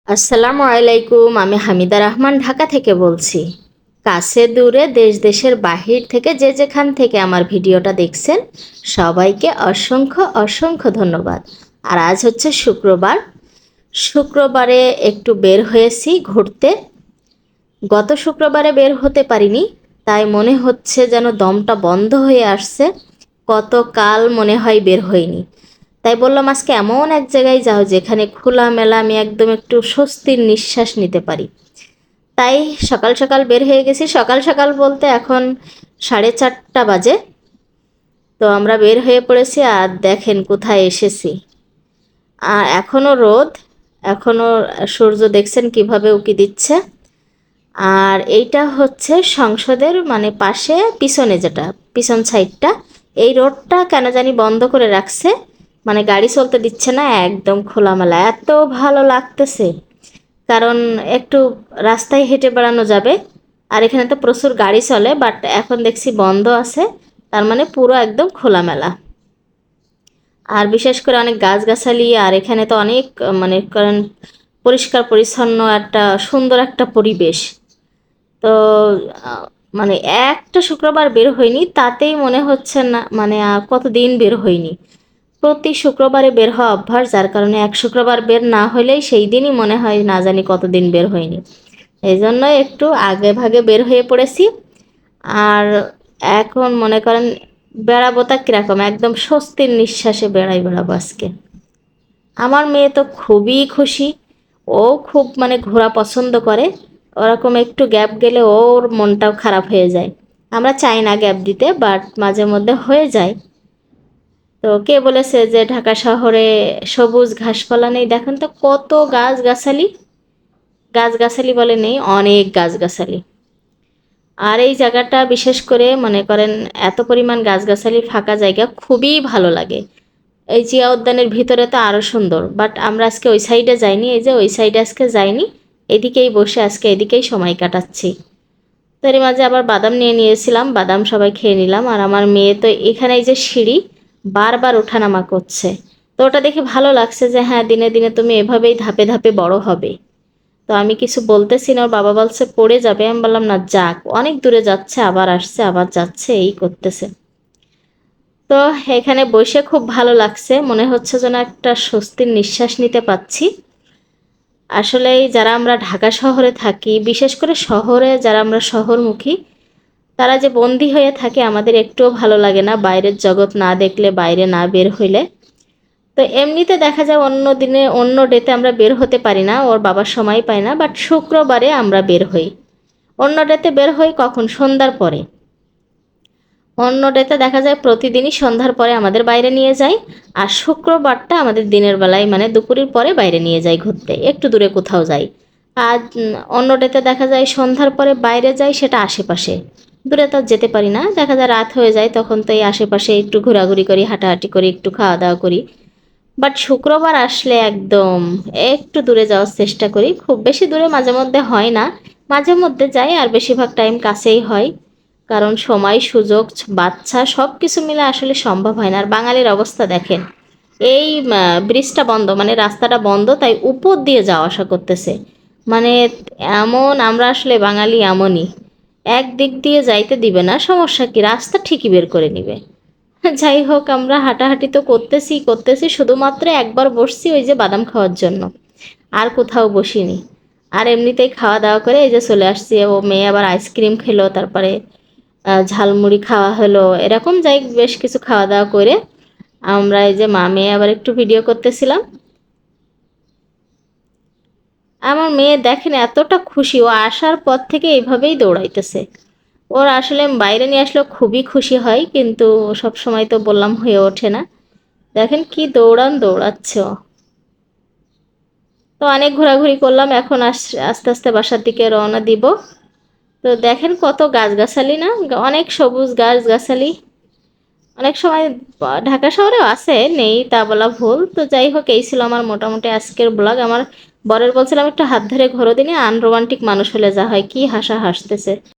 আসসালামু আলাইকুম। আমি হামিদা রহমান ঢাকা থেকে বলছি। কাছে দূরে দেশ দেশের বাহির থেকে যে যেখান থেকে আমার ভিডিওটা দেখছেন সবাইকে অসংখ্য অসংখ্য ধন্যবাদ। আর আজ হচ্ছে শুক্রবার। শুক্রবারে একটু বের হয়েছি ঘুরতে। গত শুক্রবারে বের হতে পারিনি, তাই মনে হচ্ছে যেন দমটা বন্ধ হয়ে আসছে। কত কাল মনে হয় বের হইনি, তাই বললাম আজকে এমন এক জায়গায় যাও যেখানে খোলামেলা আমি একদম একটু স্বস্তির নিঃশ্বাস নিতে পারি। তাই সকাল সকাল বের হয়ে গেছি। সকাল সকাল বলতে এখন 4:30 বাজে। তো আমরা বের হয়ে পড়েছি, আর দেখেন কোথায় এসেছি। আর এখনও রোদ, এখনও সূর্য দেখছেন কিভাবে উকি দিচ্ছে। আর এইটা হচ্ছে সংসদের মানে পাশে পিছনে, যেটা পিছন সাইডটা, এই রোডটা কেন জানি বন্ধ করে রাখছে, মানে গাড়ি চলতে দিচ্ছে না, একদম খোলামেলা। এত ভালো লাগতেছে, কারণ একটু রাস্তায় হেঁটে বেড়ানো যাবে। আর এখানে তো প্রচুর গাড়ি চলে, বাট এখন দেখছি বন্ধ আছে, তার মানে পুরো একদম খোলামেলা। আর বিশেষ করে অনেক গাছগাছালি, আর এখানে তো অনেক মানে কারণ পরিষ্কার পরিচ্ছন্ন একটা সুন্দর একটা পরিবেশ। তো আহ, মানে একটা শুক্রবার বের হয়নি, তাতেই মনে হচ্ছে না মানে কতদিন বের হয়নি। প্রতি শুক্রবারে বের হওয়া অভ্যাস, যার কারণে এক শুক্রবার বের না হলেই সেই দিনই মনে হয় না জানি কতদিন বের হয়নি। এই জন্য একটু আগে ভাগে বের হয়ে পড়েছি। আর এখন মনে করেন বেড়াবো তা কীরকম, একদম স্বস্তির নিঃশ্বাসে বেড়াবো আজকে। আমার মেয়ে তো খুবই খুশি। ও খুব মানে ঘোরা পছন্দ করে। ওরকম একটু গ্যাপ গেলে ওর মনটাও খারাপ হয়ে যায়। আমরা চাই না গ্যাপ দিতে, বাট মাঝে মধ্যে হয়ে যায়। তো কে বলেছে যে ঢাকা শহরে সবুজ ঘাসপালা নেই? দেখেন তো কত গাছগাছালি। গাছগাছালি বলে নেই, অনেক গাছগাছালি। আর এই জায়গাটা বিশেষ করে মনে করেন এত পরিমাণ গাছগাছালি, ফাঁকা জায়গা খুবই ভালো লাগে। এই জিয়া উদ্যানের ভিতরে তো আরও সুন্দর, বাট আমরা আজকে ওই সাইডে যাইনি। এই যে ওই সাইডে আজকে যাইনি, এদিকেই বসে আজকে এদিকেই সময় কাটাচ্ছি। তো এর মাঝে আবার বাদাম নিয়ে নিয়েছিলাম, বাদাম সবাই খেয়ে নিলাম। আর আমার মেয়ে তো এখানে এই যে সিঁড়ি বারবার ওঠানামা করছে। তো ওটা দেখে ভালো লাগছে যে হ্যাঁ, দিনে দিনে তুমি এভাবেই ধাপে ধাপে বড় হবে। তো আমি কিছু বলতেছি না, ওর বাবা বলছে পড়ে যাবে। আমি বললাম না, যাক, অনেক দূরে যাচ্ছে, আবার আসছে আবার যাচ্ছে, এই করতেছে। তো এখানে বসে খুব ভালো লাগছে, মনে হচ্ছে যেন একটা স্বস্তির নিঃশ্বাস নিতে পাচ্ছি। আসলেই যারা আমরা ঢাকা শহরে থাকি, বিশেষ করে শহরে যারা আমরা শহরমুখী, তারা যে বন্দি হয়ে থাকে, আমাদের একটুও ভালো লাগে না বাইরের জগৎ না দেখলে, বাইরে না বের হইলে। তো এমনিতে দেখা যায় অন্য দিনে অন্য ডেতে আমরা বের হতে পারি না, ওর বাবার সময় পায় না, বাট শুক্রবারে আমরা বের হই। অন্য ডেতে বের হই কখন? সন্ধ্যার পরে। অন্য ডেতে দেখা যায় প্রতিদিনই সন্ধ্যার পরে আমাদের বাইরে নিয়ে যায়। আর শুক্রবারটা আমাদের দিনের বেলায় মানে দুপুরের পরে বাইরে নিয়ে যায় ঘুরতে, একটু দূরে কোথাও যাই। আর অন্য ডেতে দেখা যায় সন্ধ্যার পরে বাইরে যাই, সেটা আশেপাশে, দূরে তো যেতে পারি না। দেখা যায় রাত হয়ে যায়, তখন তো এই আশেপাশে একটু ঘোরাঘুরি করি, হাঁটাহাঁটি করি, একটু খাওয়া দাওয়া করি। বাট শুক্রবার আসলে একদম একটু দূরে যাওয়ার চেষ্টা করি। খুব বেশি দূরে মাঝে মধ্যে হয় না, মাঝে মধ্যে যাই, আর বেশিরভাগ টাইম কাছেই হয়। কারণ সময় সুযোগ বাচ্চা সব কিছু মিলে আসলে সম্ভব হয় না। আর বাঙালির অবস্থা দেখেন, এই ব্রিজটা বন্ধ মানে রাস্তাটা বন্ধ, তাই উপর দিয়ে যাওয়া আসা করতেছে। মানে এমন আমরা আসলে বাঙালি এমনই, এক দিক দিয়ে যাইতে দিবে না, সমস্যা কি, রাস্তা ঠিকই বের করে নিবে। যাই হোক, আমরা হাঁটাহাঁটি তো করতেছি করতেছি, শুধুমাত্র একবার বসছি ওই যে বাদাম খাওয়ার জন্য, আর কোথাও বসিনি। আর এমনিতেই খাওয়া দাওয়া করে এই যে চলে আসছি। ও মেয়ে আবার আইসক্রিম খেলো, তারপরে ঝালমুড়ি খাওয়া হলো, এরকম যাই বেশ কিছু খাওয়া দাওয়া করে আমরা এই যে মা মেয়ে আবার একটু ভিডিও করতেছিলাম। আমার মেয়ে দেখেন এতটা খুশি, ও আসার পর থেকে এইভাবেই দৌড়াইতেছে। ওর আসলে বাইরে নিয়ে আসলেও খুবই খুশি হয়, কিন্তু সব সময় তো বললাম হয়ে ওঠে না। দেখেন কি দৌড়ান দৌড়াচ্ছে ও। তো অনেক ঘোরাঘুরি করলাম, এখন আস্তে আস্তে বাসার দিকে রওনা দিব। তো দেখেন কত গাছগাছালি না, অনেক সবুজ গাছগাছালি। অনেক সময় ঢাকা শহরেও আছে, নেই তা বলা ভুল। তো যাই হোক, এই ছিল আমার মোটামুটি আজকের ব্লগ। আমার বরের বলছিলাম একটু হাত ধরে ঘোরো দিনে, আনরোমান্টিক মানুষ হলে যা হয়, কি হাসা হাসতেছে।